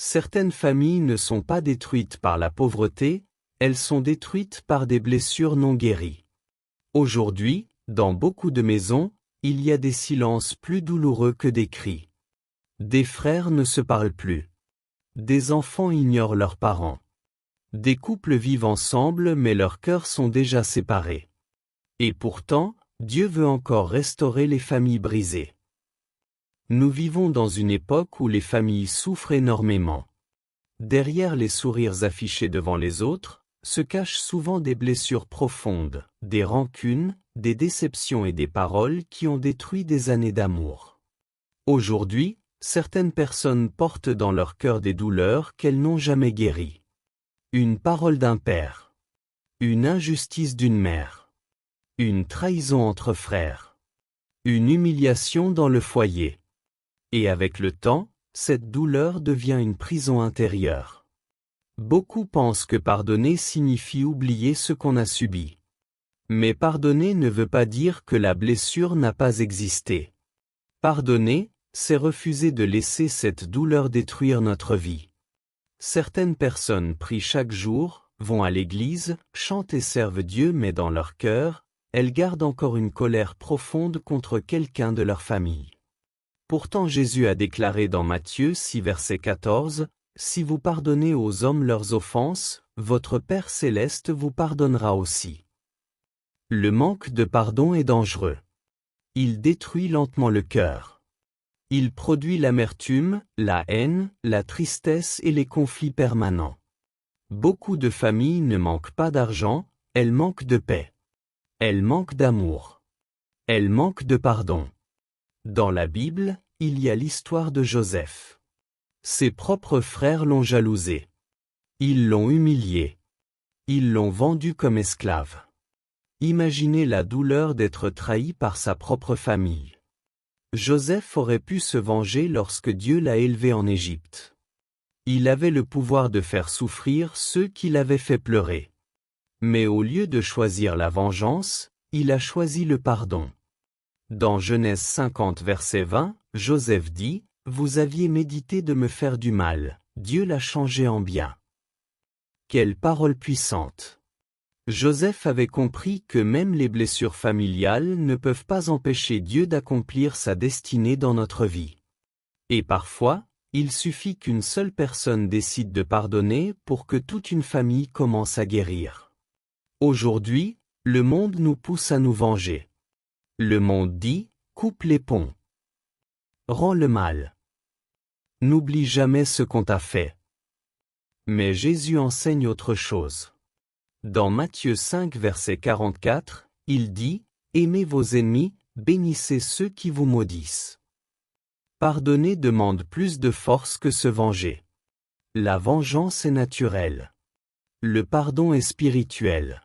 Certaines familles ne sont pas détruites par la pauvreté, elles sont détruites par des blessures non guéries. Aujourd'hui, dans beaucoup de maisons, il y a des silences plus douloureux que des cris. Des frères ne se parlent plus. Des enfants ignorent leurs parents. Des couples vivent ensemble mais leurs cœurs sont déjà séparés. Et pourtant, Dieu veut encore restaurer les familles brisées. Nous vivons dans une époque où les familles souffrent énormément. Derrière les sourires affichés devant les autres, se cachent souvent des blessures profondes, des rancunes, des déceptions et des paroles qui ont détruit des années d'amour. Aujourd'hui, certaines personnes portent dans leur cœur des douleurs qu'elles n'ont jamais guéries. Une parole d'un père. Une injustice d'une mère. Une trahison entre frères. Une humiliation dans le foyer. Et avec le temps, cette douleur devient une prison intérieure. Beaucoup pensent que pardonner signifie oublier ce qu'on a subi. Mais pardonner ne veut pas dire que la blessure n'a pas existé. Pardonner, c'est refuser de laisser cette douleur détruire notre vie. Certaines personnes prient chaque jour, vont à l'église, chantent et servent Dieu mais dans leur cœur, elles gardent encore une colère profonde contre quelqu'un de leur famille. Pourtant Jésus a déclaré dans Matthieu 6 verset 14, « Si vous pardonnez aux hommes leurs offenses, votre Père céleste vous pardonnera aussi. » Le manque de pardon est dangereux. Il détruit lentement le cœur. Il produit l'amertume, la haine, la tristesse et les conflits permanents. Beaucoup de familles ne manquent pas d'argent, elles manquent de paix. Elles manquent d'amour. Elles manquent de pardon. Dans la Bible, il y a l'histoire de Joseph. Ses propres frères l'ont jalousé. Ils l'ont humilié. Ils l'ont vendu comme esclave. Imaginez la douleur d'être trahi par sa propre famille. Joseph aurait pu se venger lorsque Dieu l'a élevé en Égypte. Il avait le pouvoir de faire souffrir ceux qui l'avaient fait pleurer. Mais au lieu de choisir la vengeance, il a choisi le pardon. Dans Genèse 50 verset 20, Joseph dit, « Vous aviez médité de me faire du mal, Dieu l'a changé en bien. » Quelle parole puissante! Joseph avait compris que même les blessures familiales ne peuvent pas empêcher Dieu d'accomplir sa destinée dans notre vie. Et parfois, il suffit qu'une seule personne décide de pardonner pour que toute une famille commence à guérir. Aujourd'hui, le monde nous pousse à nous venger. Le monde dit, coupe les ponts. Rends le mal. N'oublie jamais ce qu'on t'a fait. Mais Jésus enseigne autre chose. Dans Matthieu 5 verset 44, il dit, aimez vos ennemis, bénissez ceux qui vous maudissent. Pardonner demande plus de force que se venger. La vengeance est naturelle. Le pardon est spirituel.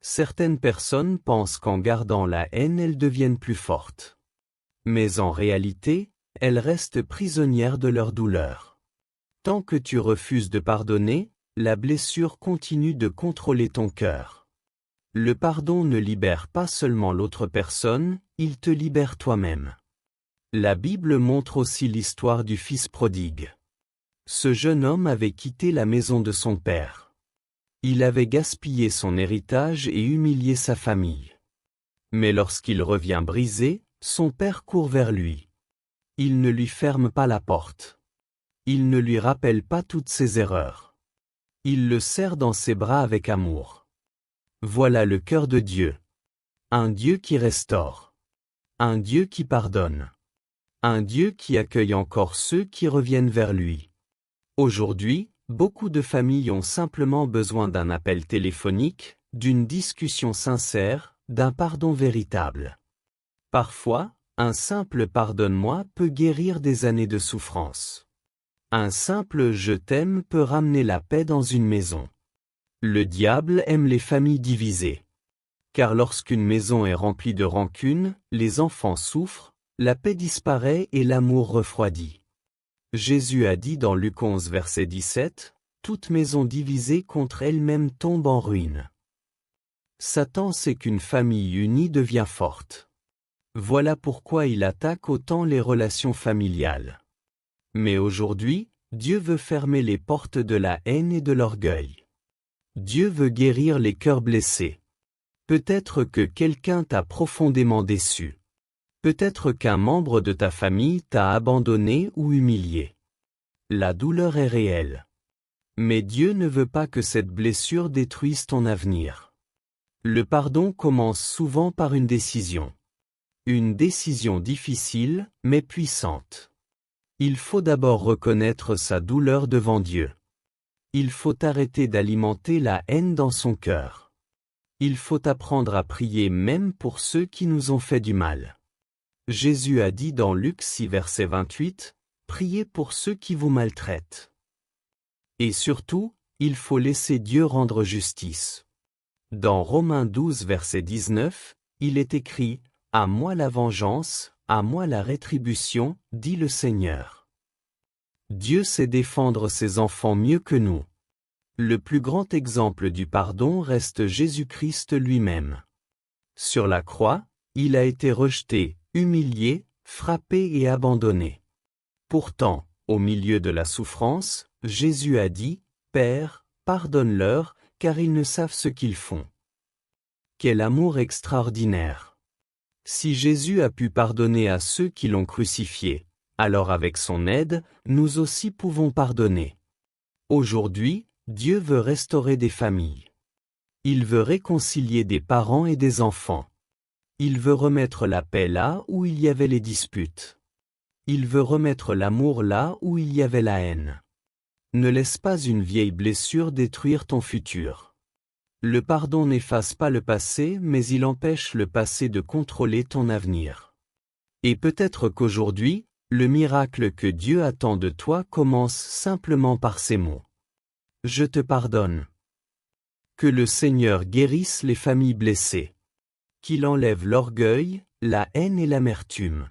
Certaines personnes pensent qu'en gardant la haine elles deviennent plus fortes. Mais en réalité, elles restent prisonnières de leur douleur. Tant que tu refuses de pardonner, la blessure continue de contrôler ton cœur. Le pardon ne libère pas seulement l'autre personne, il te libère toi-même. La Bible montre aussi l'histoire du fils prodigue. Ce jeune homme avait quitté la maison de son père. Il avait gaspillé son héritage et humilié sa famille. Mais lorsqu'il revient brisé, son père court vers lui. Il ne lui ferme pas la porte. Il ne lui rappelle pas toutes ses erreurs. Il le serre dans ses bras avec amour. Voilà le cœur de Dieu. Un Dieu qui restaure. Un Dieu qui pardonne. Un Dieu qui accueille encore ceux qui reviennent vers lui. Aujourd'hui, beaucoup de familles ont simplement besoin d'un appel téléphonique, d'une discussion sincère, d'un pardon véritable. Parfois, un simple « pardonne-moi » peut guérir des années de souffrance. Un simple « je t'aime » peut ramener la paix dans une maison. Le diable aime les familles divisées. Car lorsqu'une maison est remplie de rancune, les enfants souffrent, la paix disparaît et l'amour refroidit. Jésus a dit dans Luc 11 verset 17, « Toute maison divisée contre elle-même tombe en ruine. » Satan sait qu'une famille unie devient forte. Voilà pourquoi il attaque autant les relations familiales. Mais aujourd'hui, Dieu veut fermer les portes de la haine et de l'orgueil. Dieu veut guérir les cœurs blessés. Peut-être que quelqu'un t'a profondément déçu. Peut-être qu'un membre de ta famille t'a abandonné ou humilié. La douleur est réelle. Mais Dieu ne veut pas que cette blessure détruise ton avenir. Le pardon commence souvent par une décision. Une décision difficile, mais puissante. Il faut d'abord reconnaître sa douleur devant Dieu. Il faut arrêter d'alimenter la haine dans son cœur. Il faut apprendre à prier même pour ceux qui nous ont fait du mal. Jésus a dit dans Luc 6 verset 28, « Priez pour ceux qui vous maltraitent. » Et surtout, il faut laisser Dieu rendre justice. Dans Romains 12 verset 19, il est écrit, « À moi la vengeance, à moi la rétribution, dit le Seigneur. » Dieu sait défendre ses enfants mieux que nous. Le plus grand exemple du pardon reste Jésus-Christ lui-même. Sur la croix, il a été rejeté, humilié, frappé et abandonné. Pourtant, au milieu de la souffrance, Jésus a dit, « Père, pardonne-leur, car ils ne savent ce qu'ils font. » Quel amour extraordinaire! Si Jésus a pu pardonner à ceux qui l'ont crucifié, alors avec son aide, nous aussi pouvons pardonner. Aujourd'hui, Dieu veut restaurer des familles. Il veut réconcilier des parents et des enfants. Il veut remettre la paix là où il y avait les disputes. Il veut remettre l'amour là où il y avait la haine. Ne laisse pas une vieille blessure détruire ton futur. Le pardon n'efface pas le passé, mais il empêche le passé de contrôler ton avenir. Et peut-être qu'aujourd'hui, le miracle que Dieu attend de toi commence simplement par ces mots. Je te pardonne. Que le Seigneur guérisse les familles blessées. Qu'il enlève l'orgueil, la haine et l'amertume.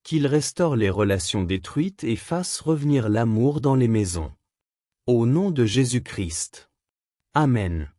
Qu'il restaure les relations détruites et fasse revenir l'amour dans les maisons. Au nom de Jésus-Christ. Amen.